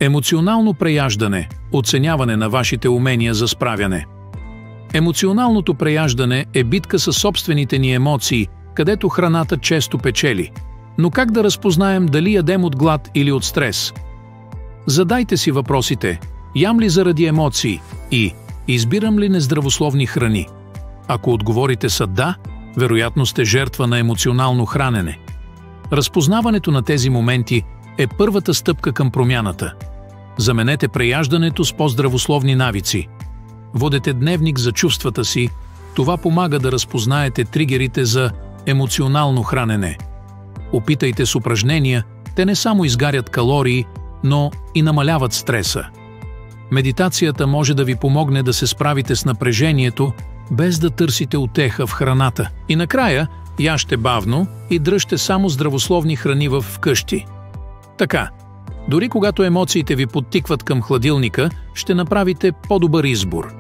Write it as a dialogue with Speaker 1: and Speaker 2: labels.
Speaker 1: Емоционално преяждане – оценяване на вашите умения за справяне. Емоционалното преяждане е битка със собствените ни емоции, където храната често печели. Но как да разпознаем дали ядем от глад или от стрес? Задайте си въпросите: ям ли заради емоции и избирам ли нездравословни храни? Ако отговорите са да, вероятно сте жертва на емоционално хранене. Разпознаването на тези моменти е първата стъпка към промяната. Заменете преяждането с по-здравословни навици. Водете дневник за чувствата си, това помага да разпознаете тригерите за емоционално хранене. Опитайте с упражнения, те не само изгарят калории, но и намаляват стреса. Медитацията може да ви помогне да се справите с напрежението, без да търсите утеха в храната. И накрая, яжте бавно и дръжте само здравословни храни вкъщи. Така, дори когато емоциите ви подтикват към хладилника, ще направите по-добър избор.